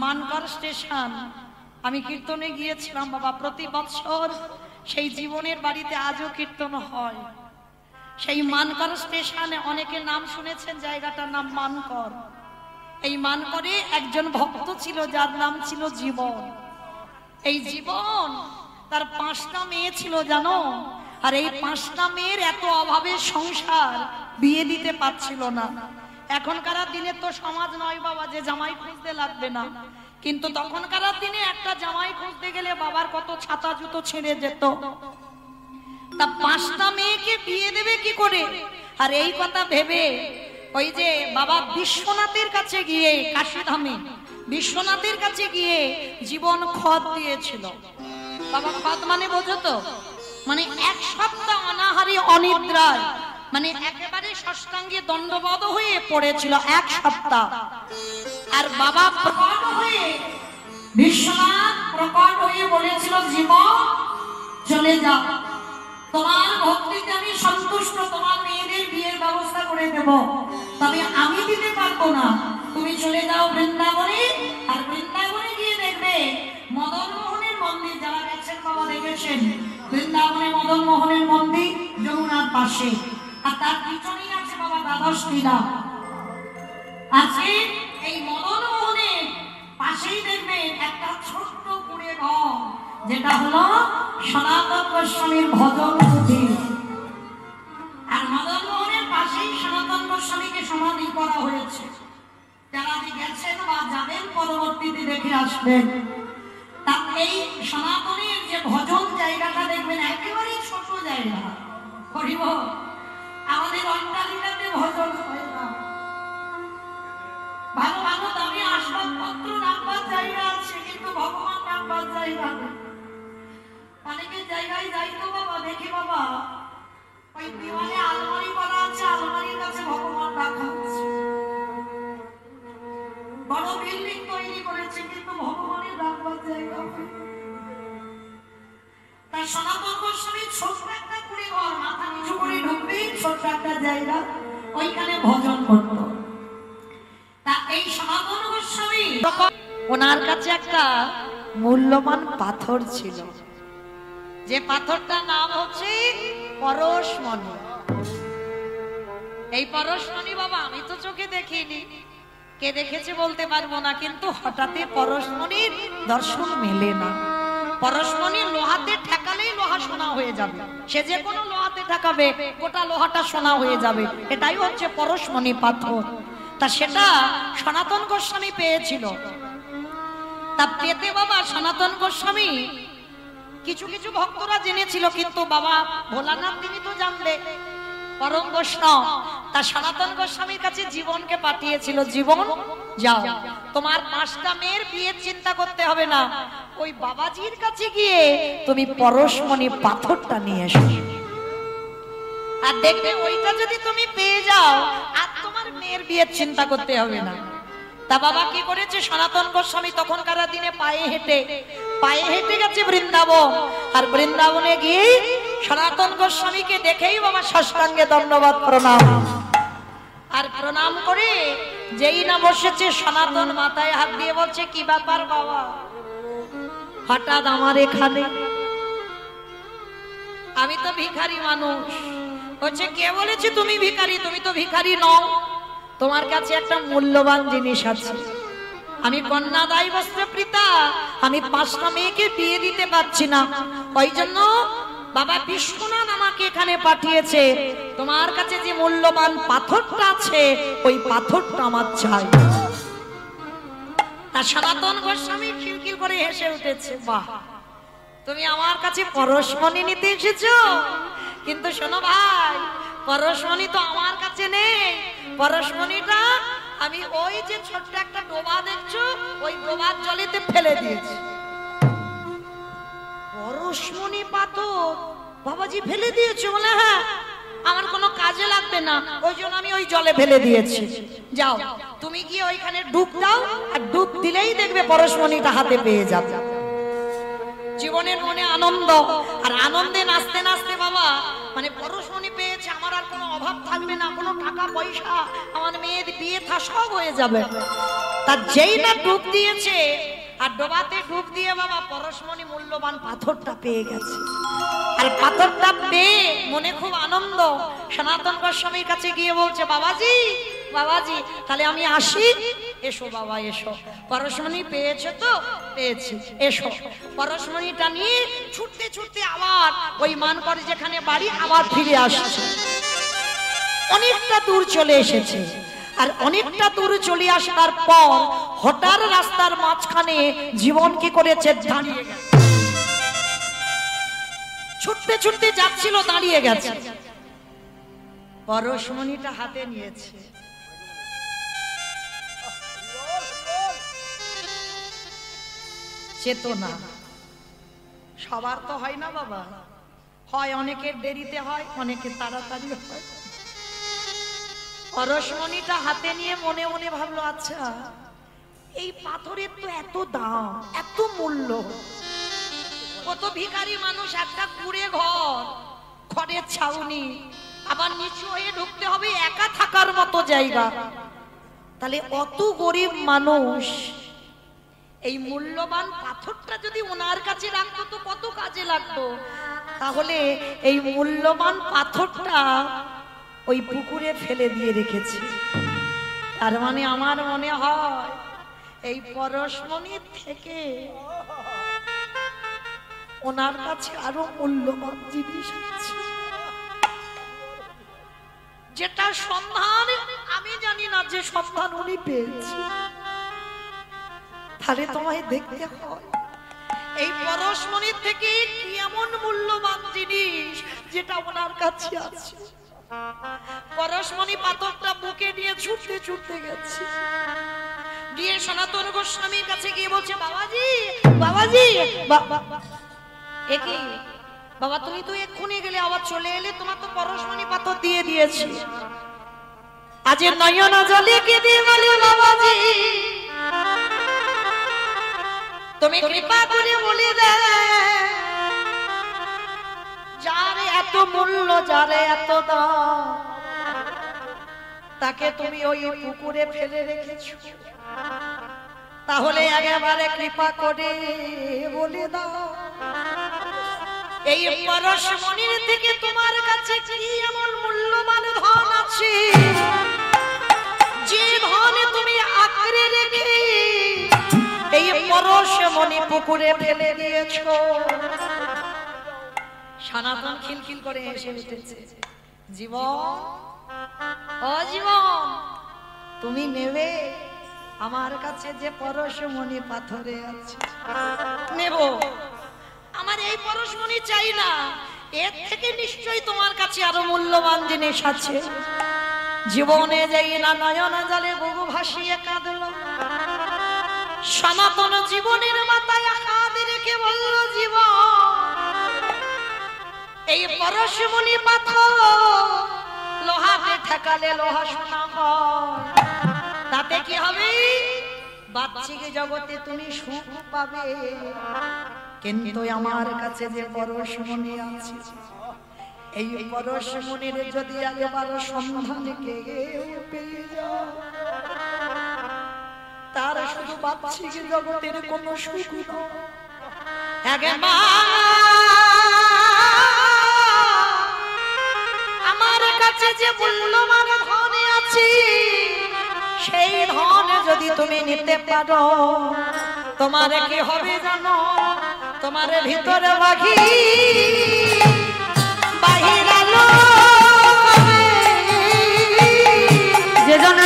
Mankar station আমি কীর্তনে গিয়েছিলাম বাবা। প্রতি বছর সেই জীবনের বাড়িতে আজও কীর্তন হয়। সেই মানকর স্টেশনে অনেকে নাম শুনেছেন, জায়গাটার নাম মানকর। এই মানকরে একজন ভক্ত ছিল যার নাম ছিল জীবন। এই জীবন তার 5টা মেয়ে ছিল জানো। আর এই 5টা মেয়ের এত অভাবের সংসার, বিয়ে দিতে পারছিল না। এখনকার দিনে তো সমাজ নয় বাবা যে জামাই খুঁজতে লাগবে না, কিন্তু তখনকার দিনে একটা জামাই খুঁজতে গেলে বাবার কত ছাতা জুতো ছেড়ে যেত। তা 5টা মেয়েকে বিয়ে দেবে কি করে? আর এই কথা ভেবে ওই যে বাবা বিশ্বনাথের কাছে গিয়ে, কাশীধামে বিশ্বনাথের কাছে গিয়ে জীবন খত দিয়েছিল। বাবা খত মানে বোঝো তো, মানে 1 সপ্তাহ অনাহারে অনিদ্রায়, মানে একেবারে ষষ্ঠাঙ্গে দণ্ডবদ্ধ হয়ে পড়েছিল 1 সপ্তাহ। আর বাবা প্রকট হয়ে, বিশ্বনাথ প্রকট হয়ে বলেছিল, জীবন চলে যাও, তোমার ভক্তিতে আমি সন্তুষ্ট, তোমার মেয়েদের বিয়ের ব্যবস্থা করে দেব, তবে আমি দিতে পারবো না। তুমি চলে যাও বৃন্দাবনে। আর বৃন্দাবনে গিয়ে দেখবে মদন মোহনের মন্দির, যারা গেছেন বাবা দেখেছেন, বৃন্দাবনে মদন মোহনের মন্দির যমুনার পাশে। আর তার পিছনেই আছে বাবা দ্বাদশ লীলা আছে। এই মদন মোহনের পাশেই দেখবেন একটা ছোট্ট কুড়ে ঘর, যেটা হলো সনাতন গোস্বামীর ভজন কুটির। আর মদন মোহনের পাশেই সনাতন গোস্বামীকে সমাধি করা হয়েছে। যারা গেছেন বা যাবেন পরবর্তীতে দেখে আসবেন। তা এই সনাতনের যে ভজন জায়গাটা দেখবেন একেবারেই ছোট জায়গা। হরিব, আমাদের অট্টালিকাতে ভজন হয় না, ভালো ভালো দামি আসবাবপত্র রাখবার জায়গা আছে, কিন্তু ভগবান রাখবার জায়গা নেই। অনেকের জায়গায় যাই তো বাবা, দেখি বাবা ওই দেওয়ালে আলমারি করা আছে, আলমারির কাছে ভগবান রাখা আছে। বড় বিল্ডিং তৈরি করেছে, কিন্তু ভগবানের রাখবার জায়গা নেই। তাই সনাতন গোস্বামী ছোট্ট একটা কুড়ি ঘর, মাথা নিচু করে ঢুকবে, ছোট্ট একটা জায়গা, ওইখানে ভজন করত। তা এই সনাতন গোস্বামী, ওনার কাছে একটা মূল্যবান পাথর ছিল, যে পাথরটার নাম হচ্ছে পরশমণি। এই পরশমণি বাবা আমি তো চোখে দেখিনি, কে দেখেছে বলতে পারবো না, কিন্তু হঠাৎই পরশমণির দর্শন মেলে না। পরশমণি লোহাতে ঠেকালেই লোহা সোনা হয়ে যাবে, সে যে কোনো লোহাতে ঠেকাবে গোটা লোহাটা সোনা হয়ে যাবে, এটাই হচ্ছে পরশমণি পাথর। তা সেটা সনাতন গোস্বামী পেয়েছিল। তা পেতে বাবা সনাতন গোস্বামী, কিছু কিছু ভক্তরা জেনেছিল, কিন্তু বাবা ভোলানাথ তিনি তো জানবে, পরম বৈষ্ণব। তা সনাতন গোস্বামীর কাছে জীবনকে পাঠিয়েছিল, জীবন যাও, তোমার 5টা মেয়ের বিয়ের চিন্তা করতে হবে না, ওই বাবাজির কাছে গিয়ে তুমি পরশমণি পাথরটা নিয়ে এসো। আর দেখবে ওইটা যদি তুমি পেয়ে যাও, আর তোমার মেয়ের বিয়ের চিন্তা করতে হবে না। তা বাবা কি করেছে, সনাতন গোস্বামী তখনকার দিনে পায়ে হেঁটে গেছে বৃন্দাবন। আর বৃন্দাবনে গিয়ে সনাতন গোস্বামীকে দেখেই বাবা ষষ্ঠাঙ্গে দণ্ডবত প্রণাম। আর প্রণাম করে যেই না বসেছে, সনাতন মাথায় হাত দিয়ে বলছে, কি ব্যাপার বাবা হঠাৎ আমার এখানে? আমি তো ভিখারি মানুষ। বলছে, কে বলেছে তুমি ভিখারি? তুমি তো ভিখারি নও, তোমার কাছে একটা মূল্যবান জিনিস আছে। আমি কন্যা দায় বস্ত্রপ্রীতা, আমি 5টা মেয়েকে বিয়ে দিতে পারছি না, ওই জন্য বাবা বিশ্বনাথ আমাকে এখানে পাঠিয়েছে। তোমার কাছে যে মূল্যবান পাথরটা আছে, ওই পাথরটা আমার চাই। তা সনাতন গোস্বামী খিলখিল করে হেসে উঠেছে, বাহ, তুমি আমার কাছে পরশমণি নিতে এসেছো? কিন্তু শোনো ভাই, পরশমণি তো আমার কাছে নেই। পরশমণিটা আমি ওই যে ছোট্ট একটা ডোবা দেখছো, ওই ডোবার জলেতে ফেলে দিয়েছি। পরশমণি পাথর বাবাজি ফেলে দিয়েছো? বলে হ্যাঁ, আমার কোনো কাজে লাগবে না, ওই জন্য আমি ওই জলে ফেলে দিয়েছি। যাও তুমি গিয়ে ওইখানে ডুব দাও, আর ডুব দিলেই দেখবে পরশমণিটা হাতে পেয়ে যাবে। জীবনের মনে আনন্দ, আর আনন্দে নাচতে নাচতে বাবা মানে পরশমণি পেয়েছে, আমার আর কোনো অভাব থাকবে না, কোনো টাকা পয়সা, আমার মেয়ের বিয়ে থা সব হয়ে যাবে। তার যেই না ডুব দিয়েছে, আর ডোবাতে ডুব দিয়ে বাবা পরশমণি মূল্যবান পাথরটা পেয়ে গেছে। আর পাথরটা পেয়ে মনে খুব আনন্দ, সনাতন গোস্বামীর কাছে গিয়ে বলছে, বাবাজি বাবাজি তাহলে আমি আসি। এসো বাবা এসো, পরশমণি পেয়েছে তো? পেয়েছি, এসো। পরশমণিটা নিয়ে ছুটতে ছুটতে আবার ওই মানকর যেখানে বাড়ি আবার ফিরে আসছে। অনেকটা দূর চলে এসেছে, আর অনেকটা দূর চলে আসার পর হঠাৎ রাস্তার মাঝখানে জীবন কি করেছে, দাঁড়িয়ে গেছে। ছুটতে ছুটতে যাচ্ছিল, দাঁড়িয়ে গেছে। পরশমণিটা হাতে নিয়েছে। চেতনা সবার তো হয় না বাবা, হয় অনেকের দেরিতে হয়, অনেকের তাড়াতাড়ি হয়। পরশমণিটা হাতে নিয়ে মনে মনে ভাবলো, আচ্ছা এই পাথরের তো এত দাম, এত মূল্য, কত ভিখারি মানুষ, একটা কুড়ে ঘর, খড়ের ছাউনি, আবার নিচু হয়ে ঢুকতে হবে, একা থাকার মতো জায়গা, তাহলে অত গরিব মানুষ এই মূল্যবান পাথরটা যদি ওনার কাছে রাখতো তো কত কাজে লাগতো। তাহলে এই মূল্যবান পাথরটা ওই পুকুরে ফেলে দিয়ে রেখেছি। তার মানে আমার মনে হয় এই পরশমণির থেকে ওনার কাছে আরো মূল্যবান জিনিস আছে, যেটা সন্ধান আমি জানি না, যে সন্ধান উনি পেয়েছে। তাহলে তোমায় দেখতে হয় এই পরশমণির থেকে কি এমন মূল্যবান জিনিস যেটা ওনার কাছে আছে। পরশমণি পাথরটা বুকে নিয়ে ছুটতে ছুটতে গেছে, গিয়ে সনাতন গোস্বামীর কাছে গিয়ে বলছে, বাবাজি বাবাজি একে বাবা, তুমি তো এক্ষুনি গেলে, আবার চলে এলে, তোমার তো পরশমণি পাথর দিয়ে দিয়েছি। আজ নয়না জলে কেঁদে বলে, বাবাজি তুমি কৃপা করে বলে দে, যার এত মূল্য, যার এত দাম, তাকে তুমি ওই পুকুরে ফেলে রেখেছো, তাহলে একেবারে কৃপা করে বলে দাও, এই পরশমণির থেকে তোমার কাছে কি এমন মূল্যবান ধন আছে, যে ধন তুমি আঁকড়ে রেখে এই পরশমণি পুকুরে ফেলে দিয়েছো। সনাতন খিলখিল করে হেসে উঠেছে, জীবন ও জীবন, তুমি নেবে আমার কাছে যে পরশমণি পাথরে আছে? নেব, আমার এই পরশমণি চাই না, এর থেকে নিশ্চয়ই তোমার কাছে আরো মূল্যবান জিনিস আছে। জীবনে যাই না নয়ন জলে বুবু ভাসিয়ে কাঁদলো, সনাতন জীবনের মাথায় হাত রেখে বলল, জীবন এই পরশমণি পাথর লোহাতে ঠেকালে লোহা সোনা হয়, তাতে কি হবে? বাহ্যিক জগতে তুমি সুখ পাবে, কিন্তু আমার কাছে যে পরশমণি আছে, এই পরশমণির যদি একবার সন্ধান পেয়ে যাও, তার শুধু বাহ্যিক জগতের কোন সুখ নয়, আমার কাছে যে মূল্যবান ধন আছে, সেই ধন যদি তুমি নিতে পারো, তোমার কি হবে জানো? তোমার ভিতরে বাঘি বাহির আলো হবে, যে জন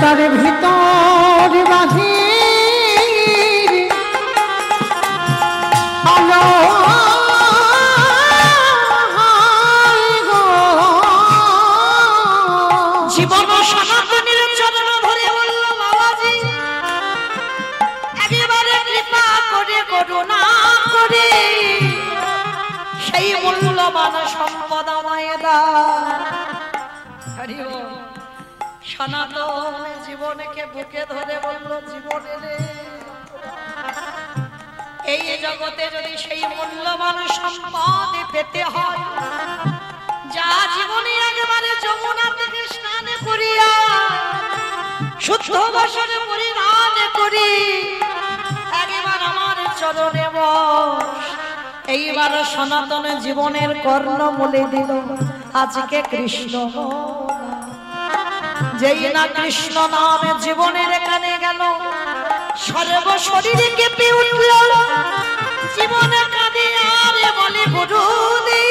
তার ভিতর বাহির সনাতন জীবনকে বুকে ধরে বলল, জীবনে রে, এই জগতে যদি সেই মূল্যবান সম্পদ পেতে হয়, যা জীবনে একেবারে যমুনা থেকে স্নান করিয়া শুদ্ধ বসনে পরিধান করি একবার আমার চরণে বস। এইবার সনাতন জীবনের কর্ণ বলে দিল আজকে কৃষ্ণ। যেই না কৃষ্ণ নামে জীবনের কানে গেল, সর্ব শরীরে কেঁপে উঠল, জীবনে কাঁদে আর বলে গুরুদি,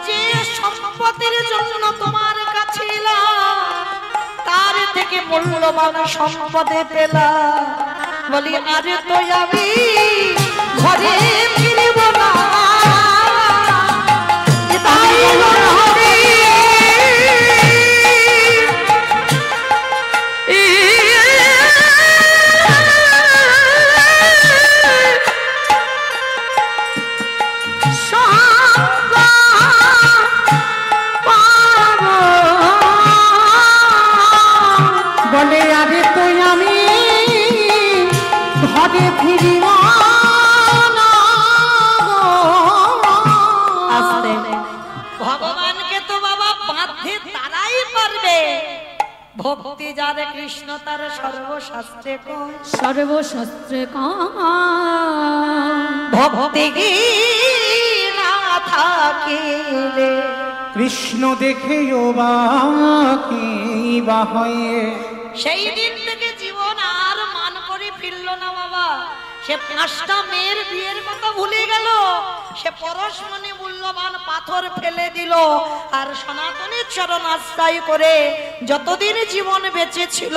যে সম্পদের জন্য তোমার কাছে তার থেকে মূল্যবান সম্পদে পেলা, বলি আরে তো আমি ঘরে ফিরব না, তাই হবে বলে আরে তো আমি ঘরে ফিরিব না। ভগবানকে তো বাবা বাঁধতে তারাই পারবে, ভক্তি যার কৃষ্ণ তার সর্বশাস্ত্রে কয়, সর্বশাস্ত্রে ভক্তি কি না থাকিলে কৃষ্ণ দেখেও বা কি বা হয়। সেই দিন থেকে জীবন আর মান করে ফিরল না বাবা। সে 5টা মেয়ের বিয়ের কথা ভুলে গেল, সে পরশমণি মূল্যবান পাথর ফেলে দিল, আর সনাতনের চরণ আশ্রয় করে যতদিন জীবন বেঁচে ছিল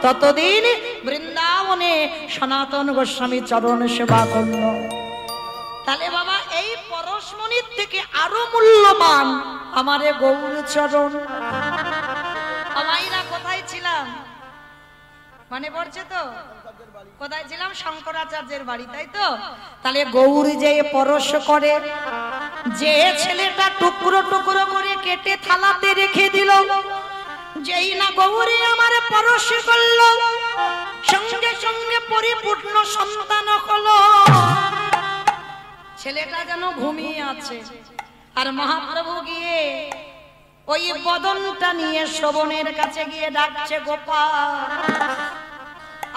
ততদিন বৃন্দাবনে সনাতন গোস্বামী চরণ সেবা করল। তাহলে বাবা এই পরশমণির থেকে আরো মূল্যবান আমারে গৌর চরণ। আমাইরা কোথায় ছিলাম মনে পড়ছে তো? কোথায় ছিলাম? শঙ্করাচার্যের বাড়ি, তাই তো? তাহলে গৌর যে পরশ করে, যে ছেলেটা টুকরো টুকরো করে কেটে থালাতে রেখে দিল, যেই না গৌরী আমার পরশ করল, সঙ্গে সঙ্গে পরিপূর্ণ সন্তান হলো। ছেলেটা যেন ঘুমিয়ে আছে, আর মহাপ্রভু গিয়ে ওই বদনটা নিয়ে শ্রবণের কাছে গিয়ে ডাকছে, গোপাল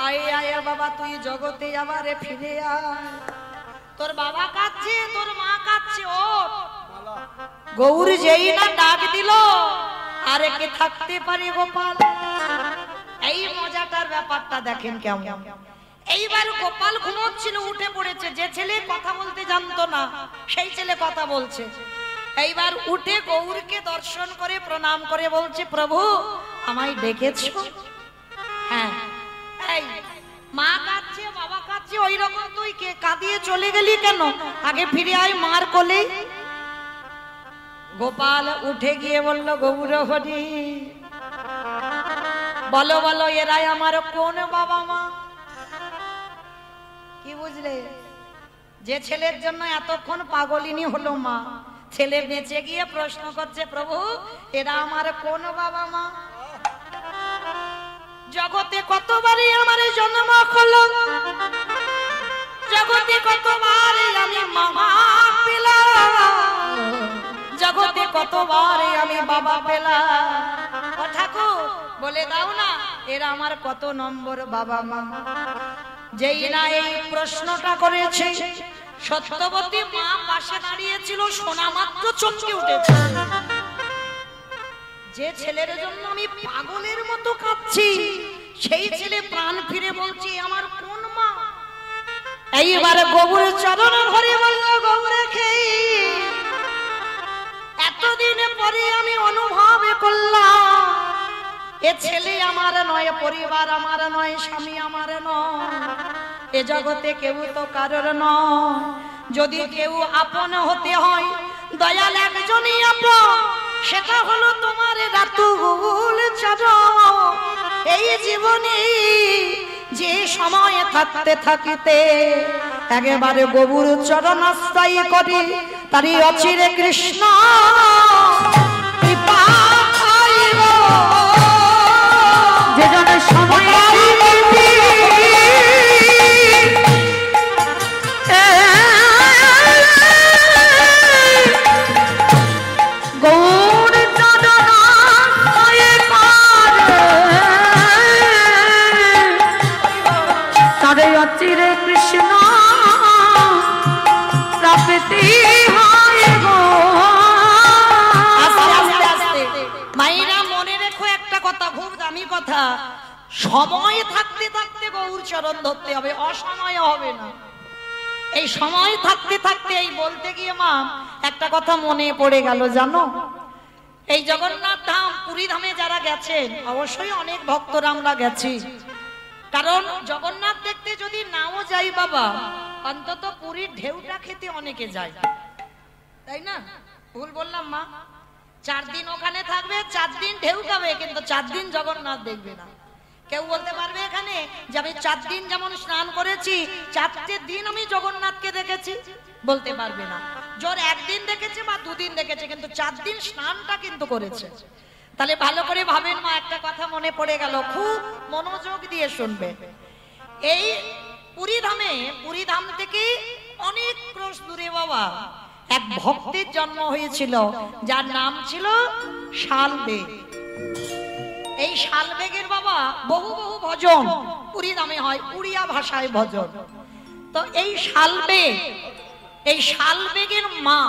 আয় আয় বাবা, তুই জগতে আবার ফিরে আয়, তোর বাবা কাঁদছে, তোর মা কাঁদছে, ও গৌর যেই না ডাক দিল, আরে কে থাকতে পারে গোপাল। এই মজাটার ব্যাপারটা দেখেন কেমন। এইবার গোপাল ঘুমোচ্ছিল, উঠে পড়েছে। যে ছেলে কথা বলতে জানতো না সেই ছেলে কথা বলছে। এইবার উঠে গৌরকে দর্শন করে প্রণাম করে বলছে, প্রভু আমায় ডেকেছো? হ্যাঁ। এই মা কাঁদছে, বাবা কাঁদছে, ওই রকম তুই কে কাঁদিয়ে চলে গেলি কেন? আগে ফিরে আয় মার কোলে। গোপাল উঠে গিয়ে বলল, গৌর হরি, বলো বলো এরাই আমার কোন বাবা মা? কি বুঝলে? যে ছেলের জন্য এতক্ষণ পাগলিনী হলো মা, ছেলে বেঁচে গিয়ে প্রশ্ন করছে, প্রভু এরা আমার কোন বাবা মা? জগতে কতবারই আমার জন্ম হলো, জগতে কতবার আমি মামা পেলাম, জগতে কতবার আমি বাবা পেলাম। ও ঠাকুর বলে দাও না এরা আমার কত নম্বর বাবা মা? যেই না এই প্রশ্নটা করেছে, সত্যবতী মা পাশে দাঁড়িয়েছিল, শোনা মাত্র চমকে উঠেছে। যে ছেলের জন্য আমি পাগলের মতো কাঁদছি, সেই ছেলে প্রাণ ফিরে বলছি আমার কোন মা? এইবার গৌরের চরণ ধরে বলল, গৌরে খেয়ে এতদিন পরে আমি অনুভব করলাম, এ ছেলে আমার নয়, পরিবার আমার নয়, স্বামী আমার নয়, এ জগতে কেউ তো কারোর নয়। যদি কেউ আপন হতে হয়, দয়াল একজনই আপন, সেটা হলো তোমার রাতুল চরণ। এই জীবনে যে সময় থাকতে থাকিতে একেবারে গৌর চরণ আশ্রয় করি, তারি অচিরে কৃষ্ণ কৃপা পাইব যে জন সময় সময় থাকতে থাকতে গৌর চরণ ধরতে হবে, অসময় হবে না। এই সময় থাকতে থাকতে এই বলতে গিয়ে মা একটা কথা মনে পড়ে গেল, জানো এই জগন্নাথ ধাম পুরী ধামে যারা গেছেন অবশ্যই অনেক ভক্তরা আমরা গেছি, কারণ জগন্নাথ দেখতে যদি নাও যাই বাবা অন্তত পুরীর ঢেউটা খেতে অনেকে যায়, তাই না? ভুল বললাম মা? 4 দিন ওখানে থাকবে, 4 দিন ঢেউ খাবে, কিন্তু 4 দিন জগন্নাথ দেখবে না। কেউ বলতে পারবে এখানে যে আমি 4 দিন যেমন স্নান করেছি 4টে দিন আমি জগন্নাথকে দেখেছি? বলতে পারবে না। জোর 1 দিন দেখেছে বা 2 দিন দেখেছে, কিন্তু 4 দিন স্নানটা কিন্তু করেছে। তাহলে ভালো করে ভাবেন মা, একটা কথা মনে পড়ে গেল, খুব মনোযোগ দিয়ে শুনবে। এই পুরী ধাম থেকে অনেক ক্রোশ দূরে বাবা এক ভক্তের জন্ম হয়েছিল, যার নাম ছিল শালবেগ। এই শালবেগের বাবা বহু বহু ভজন পুরী ধামে হয়, উড়িয়া ভাষায় ভজন। তো এই শালবেগের মা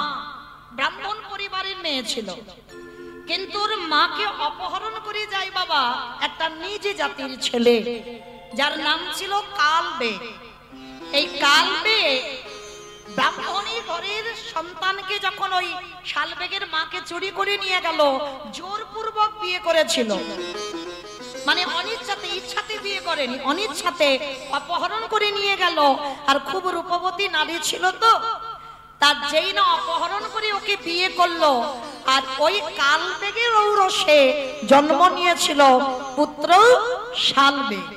ব্রাহ্মণ পরিবারের মেয়ে ছিল, কিন্তু ওর মাকে অপহরণ করে যায় বাবা একটা নিজ জাতির ছেলে, যার নাম ছিল কালবেগ। এই কালবেগ ব্রাহ্মণী ঘরের সন্তানকে যখন ওই শালবেগের মাকে চুরি করে নিয়ে গেল, জোরপূর্বক বিয়ে করেছিল, মানে অনিচ্ছাতে, ইচ্ছাতে বিয়ে করেনি, অনিচ্ছাতে অপহরণ করে নিয়ে গেল। আর খুব রূপবতী নারী ছিল, তো তার যেই না অপহরণ করে ওকে বিয়ে করলো, আর ওই কালবেগের ঔরসে জন্ম নিয়েছিল পুত্র শালবেগ।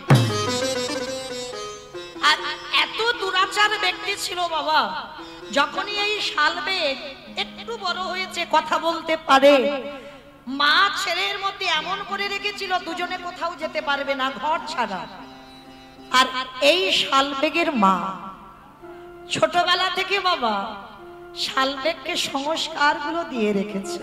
আর এত দুরাচার ব্যক্তি ছিল বাবা, যখনই এই শালবেগ একটু বড় হয়েছে, কথা বলতে পারে, মা ছেলের মধ্যে এমন করে রেখেছিল দুজনে কোথাও যেতে পারবে না ঘর ছাড়া। আর এই শালবেগের মা ছোটবেলা থেকে বাবা শালবেগকে সংস্কারগুলো দিয়ে রেখেছে।